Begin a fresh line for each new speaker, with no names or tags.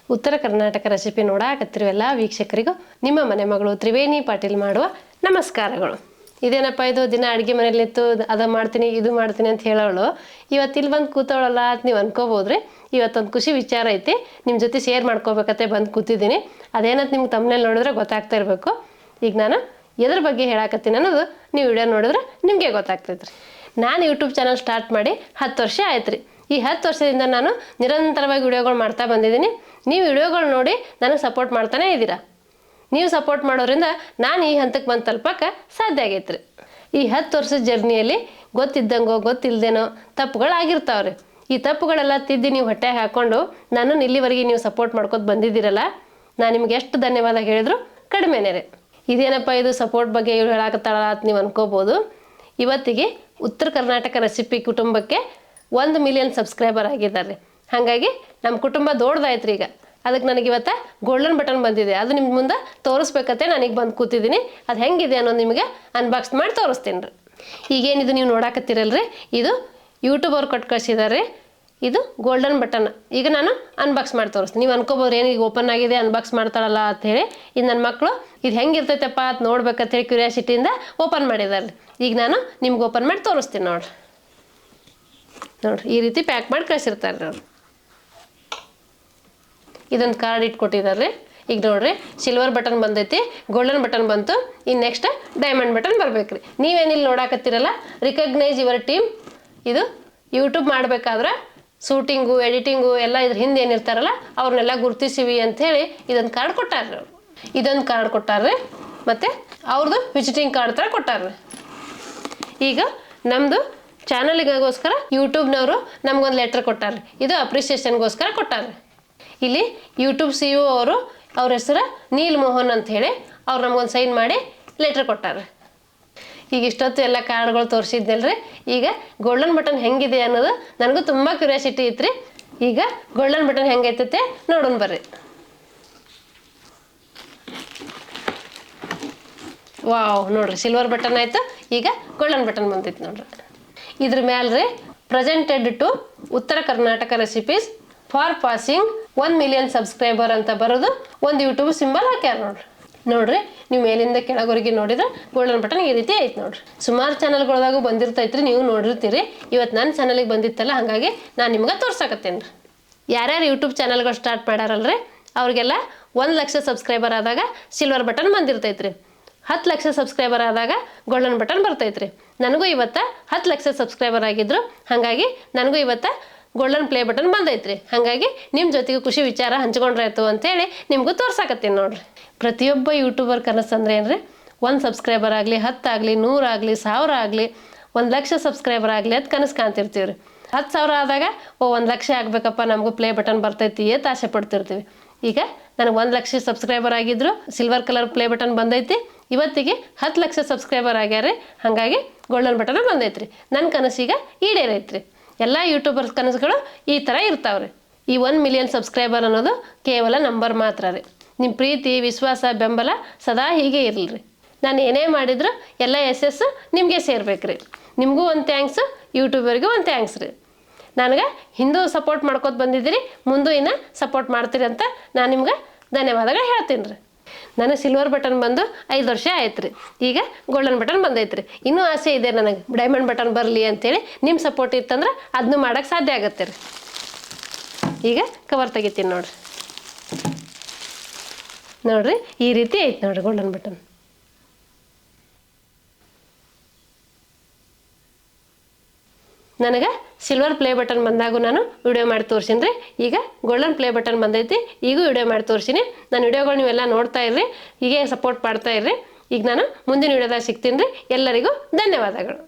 ಉತ್ತರ ಕರ್ನಾಟಕ ರೆಸಿಪಿ ನೋಡಾಕತ್ತಿರುವ ಎಲ್ಲ ವೀಕ್ಷಕರಿಗೂ ನಿಮ್ಮ ಮನೆ ಮಗಳು ತ್ರಿವೇಣಿ ಪಾಟೀಲ್ ಮಾಡುವ ನಮಸ್ಕಾರಗಳು. ಇದೇನಪ್ಪ ಇದು ದಿನ ಅಡುಗೆ ಮನೆಯಲ್ಲಿ ನಿಂತು ಅದು ಮಾಡ್ತೀನಿ ಇದು ಮಾಡ್ತೀನಿ ಅಂತ ಹೇಳೋಳು ಇವತ್ತು ಇಲ್ಲಿ ಬಂದು ಕೂತವಳಲ್ಲ ಅಂತ ನೀವು ಅನ್ಕೋಬೋದ್ರಿ. ಇವತ್ತೊಂದು ಖುಷಿ ವಿಚಾರ ಐತಿ, ನಿಮ್ಮ ಜೊತೆ ಶೇರ್ ಮಾಡ್ಕೋಬೇಕತ್ತೆ ಬಂದು ಕೂತಿದ್ದೀನಿ. ಅದೇನಂತ ನಿಮ್ಗೆ ತಮ್ಮನೇಲಿ ನೋಡಿದ್ರೆ ಗೊತ್ತಾಗ್ತಾ ಇರಬೇಕು. ಈಗ ನಾನು ಎದ್ರ ಬಗ್ಗೆ ಹೇಳಾಕತ್ತೀನಿ ಅನ್ನೋದು ನೀವು ವಿಡಿಯೋ ನೋಡಿದ್ರೆ ನಿಮಗೆ ಗೊತ್ತಾಗ್ತೈತೆ ರೀ. ನಾನು ಯೂಟ್ಯೂಬ್ ಚಾನಲ್ ಸ್ಟಾರ್ಟ್ ಮಾಡಿ 10 ವರ್ಷ ಆಯ್ತು ರೀ. ಈ 10 ವರ್ಷದಿಂದ ನಾನು ನಿರಂತರವಾಗಿ ವಿಡಿಯೋಗಳು ಮಾಡ್ತಾ ಬಂದಿದ್ದೀನಿ. ನೀವು ವಿಡಿಯೋಗಳು ನೋಡಿ ನನಗೆ ಸಪೋರ್ಟ್ ಮಾಡ್ತಾನೆ ಇದ್ದೀರಾ. ನೀವು ಸಪೋರ್ಟ್ ಮಾಡೋದ್ರಿಂದ ನಾನು ಈ ಹಂತಕ್ಕೆ ಬಂದು ತಲುಪಕ್ಕೆ ಸಾಧ್ಯ ಆಗೈತೆ ರೀ. ಈ 10 ವರ್ಷದ ಜರ್ನಿಯಲ್ಲಿ ಗೊತ್ತಿದ್ದಂಗೋ ಗೊತ್ತಿಲ್ಲದೇನೋ ತಪ್ಪುಗಳಾಗಿರ್ತಾವ್ರಿ. ಈ ತಪ್ಪುಗಳೆಲ್ಲ ತಿದ್ದಿ ನೀವು ಹೊಟ್ಟೆಗೆ ಹಾಕ್ಕೊಂಡು ನಾನು ಇಲ್ಲಿವರೆಗೆ ನೀವು ಸಪೋರ್ಟ್ ಮಾಡ್ಕೊತ ಬಂದಿದ್ದೀರಲ್ಲ, ನಾನು ನಿಮ್ಗೆ ಎಷ್ಟು ಧನ್ಯವಾದ ಹೇಳಿದ್ರು ಕಡಿಮೆನೇ ರೀ. ಇದೇನಪ್ಪ ಇದು ಸಪೋರ್ಟ್ ಬಗ್ಗೆ ಇವ್ರು ಹೇಳಾಕತ್ತಾಳ ಅಂತ ನೀವು ಅನ್ಕೋಬೋದು. ಇವತ್ತಿಗೆ ಉತ್ತರ ಕರ್ನಾಟಕ ರೆಸಿಪಿ ಕುಟುಂಬಕ್ಕೆ 1 ಮಿಲಿಯನ್ ಸಬ್ಸ್ಕ್ರೈಬರ್ ಆಗಿದ್ದಾರೆ. ಹಾಗಾಗಿ ನಮ್ಮ ಕುಟುಂಬ ದೊಡ್ಡದಾಯ್ತು ರೀ. ಈಗ ಅದಕ್ಕೆ ನನಗೆ ಇವತ್ತು ಗೋಲ್ಡನ್ ಬಟನ್ ಬಂದಿದೆ, ಅದು ನಿಮ್ಮ ಮುಂದೆ ತೋರಿಸ್ಬೇಕತ್ತೆ ನನಗೆ ಬಂದು ಕೂತಿದ್ದೀನಿ. ಅದು ಹೆಂಗಿದೆ ಅನ್ನೋದು ನಿಮಗೆ ಅನ್ಬಾಕ್ಸ್ ಮಾಡಿ ತೋರಿಸ್ತೀನಿ ರೀ. ಈಗೇನಿದು ನೀವು ನೋಡಾಕತ್ತೀರಲ್ರಿ, ಇದು ಯೂಟ್ಯೂಬ್ ಅವ್ರು ಕೊಟ್ಟು ಕಳಿಸಿದ್ದಾರೆ. ಇದು ಗೋಲ್ಡನ್ ಬಟನ್. ಈಗ ನಾನು ಅನ್ಬಾಕ್ಸ್ ಮಾಡಿ ತೋರಿಸ್ತೀನಿ. ನೀವು ಅನ್ಕೋಬೋದು ಏನು ಈಗ ಓಪನ್ ಆಗಿದೆ ಅನ್ಬಾಕ್ಸ್ ಮಾಡ್ತಾಳಲ್ಲ ಅಂಥೇಳಿ. ಇದು ನನ್ನ ಮಕ್ಕಳು ಇದು ಹೆಂಗಿರ್ತೈತಪ್ಪ ಅಂತ ನೋಡ್ಬೇಕಂತೇಳಿ ಕ್ಯೂರಿಯಾಸಿಟಿಯಿಂದ ಓಪನ್ ಮಾಡಿದ್ದಾರೆ. ಈಗ ನಾನು ನಿಮ್ಗೆ ಓಪನ್ ಮಾಡಿ ತೋರಿಸ್ತೀನಿ ನೋಡ್ರಿ. ಈ ರೀತಿ ಪ್ಯಾಕ್ ಮಾಡಿ ಕಳಿಸಿರ್ತಾರೆ ನೋಡ್ರಿ. ಇದೊಂದು ಕಾರ್ಡ್ ಇಟ್ಕೊಟ್ಟಿದ್ದಾರೆ. ಈಗ ನೋಡ್ರಿ ಸಿಲ್ವರ್ ಬಟನ್ ಬಂದೈತಿ, ಗೋಲ್ಡನ್ ಬಟನ್ ಬಂತು, ಇನ್ನು ನೆಕ್ಸ್ಟ್ ಡೈಮಂಡ್ ಬಟನ್ ಬರ್ಬೇಕ್ರಿ. ನೀವೇನಿಲ್ಲಿ ನೋಡಾಕತ್ತೀರಲ್ಲ ರಿಕಗ್ನೈಸ್ ಯುವರ್ ಟೀಮ್, ಇದು ಯೂಟ್ಯೂಬ್ ಮಾಡಬೇಕಾದ್ರೆ ಶೂಟಿಂಗು ಎಡಿಟಿಂಗು ಎಲ್ಲ ಇದ್ರ ಹಿಂದೆ ಏನಿರ್ತಾರಲ್ಲ ಅವ್ರನ್ನೆಲ್ಲ ಗುರುತಿಸಿವಿ ಅಂಥೇಳಿ ಇದೊಂದು ಕಾರ್ಡ್ ಕೊಟ್ಟಾರ್ರಿ ಅವರು. ಇದೊಂದು ಕಾರ್ಡ್ ಕೊಟ್ಟಾರ್ರಿ, ಮತ್ತು ಅವ್ರದ್ದು ವಿಸಿಟಿಂಗ್ ಕಾರ್ಡ್ ಥರ ಕೊಟ್ಟಾರ್ರಿ. ಈಗ ನಮ್ಮದು ಚಾನಲಿಗೋಸ್ಕರ ಯೂಟ್ಯೂಬ್ನವರು ನಮ್ಗೊಂದು ಲೆಟ್ರ್ ಕೊಟ್ಟಾರ್ರಿ. ಇದು ಅಪ್ರಿಸಿಯೇಷನ್ಗೋಸ್ಕರ ಕೊಟ್ಟಾರ್ರಿ. ಇಲ್ಲಿ ಯೂಟ್ಯೂಬ್ CEO ಅವರು, ಅವ್ರ ಹೆಸರು ನೀಲ್ ಮೋಹನ್ ಅಂತ ಹೇಳಿ ಅವ್ರು ನಮ್ಗೊಂದು ಸೈನ್ ಮಾಡಿ ಲೆಟ್ರ್ ಕೊಟ್ಟಾರ್ರಿ. ಈಗ ಇಷ್ಟೊತ್ತು ಎಲ್ಲ ಕಾರ್ಡ್ಗಳು ತೋರಿಸಿದ್ನಲ್ರಿ. ಈಗ ಗೋಲ್ಡನ್ ಬಟನ್ ಹೆಂಗಿದೆ ಅನ್ನೋದು ನನಗೂ ತುಂಬ ಕ್ಯೂರಿಯಾಸಿಟಿ ಇತ್ತು ರೀ. ಈಗ ಗೋಲ್ಡನ್ ಬಟನ್ ಹೆಂಗೈತೈತೆ ನೋಡೋಣ ಬರ್ರಿ. ವಾವ್, ನೋಡ್ರಿ ಸಿಲ್ವರ್ ಬಟನ್ ಆಯ್ತು, ಈಗ ಗೋಲ್ಡನ್ ಬಟನ್ ಬಂದೈತಿ ನೋಡ್ರಿ. ಇದ್ರ ಮ್ಯಾಲ ರೀ ಪ್ರೆಸೆಂಟೆಡ್ ಟು ಉತ್ತರ Karnataka recipes for passing 1 million subscriber ಅಂತ ಬರೋದು ಒಂದು ಯೂಟ್ಯೂಬ್ ಸಿಂಬಲ್ ಹಾಕ್ಯಾರ ನೋಡ್ರಿ. ನೋಡ್ರಿ ನೀವು ಮೇಲಿಂದ ಕೆಳಗೋರಿಗೆ ನೋಡಿದ್ರೆ ಗೋಲ್ಡನ್ ಬಟನ್ ಈ ರೀತಿ ಐತೆ ನೋಡ್ರಿ. ಸುಮಾರು ಚಾನಲ್ಗಳದಾಗೂ ಬಂದಿರ್ತೈತ್ರಿ, ನೀವು ನೋಡಿರ್ತೀರಿ. ಇವತ್ತು ನನ್ನ ಚಾನಲಿಗೆ ಬಂದಿತ್ತಲ್ಲ, ಹಾಗಾಗಿ ನಾನು ನಿಮ್ಗೆ ತೋರ್ಸಾಕತ್ತೇನೆ ರೀ. ಯಾರ್ಯಾರು ಯೂಟ್ಯೂಬ್ ಚಾನಲ್ಗಳು ಸ್ಟಾರ್ಟ್ ಮಾಡ್ಯಾರಲ್ರಿ ಅವ್ರಿಗೆಲ್ಲ 1 ಲಕ್ಷ ಸಬ್ಸ್ಕ್ರೈಬರ್ ಆದಾಗ ಸಿಲ್ವರ್ ಬಟನ್ ಬಂದಿರ್ತೈತ್ರಿ. 10 ಲಕ್ಷ ಸಬ್ಸ್ಕ್ರೈಬರ್ ಆದಾಗ ಗೋಲ್ಡನ್ ಬಟನ್ ಬರ್ತೈತ್ರಿ. ನನಗೂ ಇವತ್ತು 10 ಲಕ್ಷ ಸಬ್ಸ್ಕ್ರೈಬರ್ ಆಗಿದ್ರು, ಹಾಗಾಗಿ ನನಗೂ ಇವತ್ತು ಗೋಲ್ಡನ್ ಪ್ಲೇ ಬಟನ್ ಬಂದೈತ್ರಿ. ಹಾಗಾಗಿ ನಿಮ್ಮ ಜೊತೆಗೆ ಖುಷಿ ವಿಚಾರ ಹಂಚ್ಕೊಂಡ್ರಾಯ್ತು ಅಂತೇಳಿ ನಿಮಗೂ ತೋರ್ಸಾಕತ್ತೀನಿ ನೋಡ್ರಿ. ಪ್ರತಿಯೊಬ್ಬ ಯೂಟ್ಯೂಬರ್ ಕನಸು ಅಂದ್ರೆ ಏನ್ರಿ, 1 ಸಬ್ಸ್ಕ್ರೈಬರ್ ಆಗಲಿ, 10 ಆಗಲಿ, 100 ಆಗಲಿ, 1000 ಆಗಲಿ, 1 ಲಕ್ಷ ಸಬ್ಸ್ಕ್ರೈಬರ್ ಆಗಲಿ ಅಂತ ಕನಸು ಕಾಣ್ತಿರ್ತೀವಿ ರೀ. 10,000 ಆದಾಗ 1 ಲಕ್ಷ ಆಗಬೇಕಪ್ಪ, ನಮಗೂ ಪ್ಲೇ ಬಟನ್ ಬರ್ತೈತಿ ಅಂತ ಆಸೆ ಪಡ್ತಿರ್ತೀವಿ. ಈಗ ನನಗೆ 1 ಲಕ್ಷ ಸಬ್ಸ್ಕ್ರೈಬರ್ ಆಗಿದ್ರು, ಸಿಲ್ವರ್ ಕಲರ್ ಪ್ಲೇ ಬಟನ್ ಬಂದೈತಿ. ಇವತ್ತಿಗೆ 10 ಲಕ್ಷ ಸಬ್ಸ್ಕ್ರೈಬರ್ ಆಗ್ಯಾರ, ಹಾಗಾಗಿ ಗೋಲ್ಡನ್ ಬಟನ್ ಬಂದೈತ್ರಿ. ನನ್ನ ಕನಸೀಗ ಈಡೇರೈತ್ರಿ. ಎಲ್ಲ ಯೂಟ್ಯೂಬರ್ಸ್ ಕನಸುಗಳು ಈ ಥರ ಇರ್ತಾವ್ರಿ. ಈ 1 ಮಿಲಿಯನ್ ಸಬ್ಸ್ಕ್ರೈಬರ್ ಅನ್ನೋದು ಕೇವಲ ನಂಬರ್ ಮಾತ್ರ ರೀ. ನಿಮ್ಮ ಪ್ರೀತಿ ವಿಶ್ವಾಸ ಬೆಂಬಲ ಸದಾ ಹೀಗೆ ಇರಲಿ ರೀ. ನಾನು ಏನೇ ಮಾಡಿದ್ರು ಎಲ್ಲ ಯಶಸ್ಸು ನಿಮಗೆ ಸೇರ್ಬೇಕ್ರಿ. ನಿಮಗೂ ಒಂದು ಥ್ಯಾಂಕ್ಸು, ಯೂಟ್ಯೂಬರ್ಗೂ ಒಂದು ಥ್ಯಾಂಕ್ಸ್ ರೀ. ನನಗೆ ಹಿಂದೂ ಸಪೋರ್ಟ್ ಮಾಡ್ಕೊತ ಬಂದಿದ್ದೀರಿ, ಮುಂದೂ ಇನ್ನು ಸಪೋರ್ಟ್ ಮಾಡ್ತೀರಿ ಅಂತ ನಾನು ನಿಮ್ಗೆ ಧನ್ಯವಾದಗಳು ಹೇಳ್ತೀನಿ ರೀ. ನನಗೆ ಸಿಲ್ವರ್ ಬಟನ್ ಬಂದು 5 ವರ್ಷ ಆಯ್ತು ರೀ. ಈಗ ಗೋಲ್ಡನ್ ಬಟನ್ ಬಂದೈತ್ರಿ. ಇನ್ನೂ ಆಸೆ ಇದೆ ನನಗೆ ಡೈಮಂಡ್ ಬಟನ್ ಬರಲಿ ಅಂತೇಳಿ. ನಿಮ್ಮ ಸಪೋರ್ಟ್ ಇತ್ತಂದ್ರೆ ಅದನ್ನು ಮಾಡೋಕ್ಕೆ ಸಾಧ್ಯ ಆಗತ್ತೆ ರೀ. ಈಗ ಕವರ್ ತೆಗಿತೀನಿ ನೋಡ್ರಿ. ನೋಡ್ರಿ ಈ ರೀತಿ ಐತೆ ನೋಡ್ರಿ ಗೋಲ್ಡನ್ ಬಟನ್. ನನಗೆ ಸಿಲ್ವರ್ ಪ್ಲೇ ಬಟನ್ ಬಂದಾಗೂ ನಾನು ವಿಡಿಯೋ ಮಾಡಿ ತೋರಿಸಿನಿ ರೀ. ಈಗ ಗೋಲ್ಡನ್ ಪ್ಲೇ ಬಟನ್ ಬಂದೈತಿ, ಈಗೂ ವಿಡಿಯೋ ಮಾಡಿ ತೋರಿಸಿನಿ. ನಾನು ವಿಡಿಯೋಗಳು ನೀವೆಲ್ಲ ನೋಡ್ತಾ ಇರ್ರಿ, ಹೀಗೆ ಸಪೋರ್ಟ್ ಮಾಡ್ತಾ ಇರ್ರಿ. ಈಗ ನಾನು ಮುಂದಿನ ವಿಡಿಯೋದಾಗ ಸಿಗ್ತೀನಿ ರೀ. ಎಲ್ಲರಿಗೂ ಧನ್ಯವಾದಗಳು.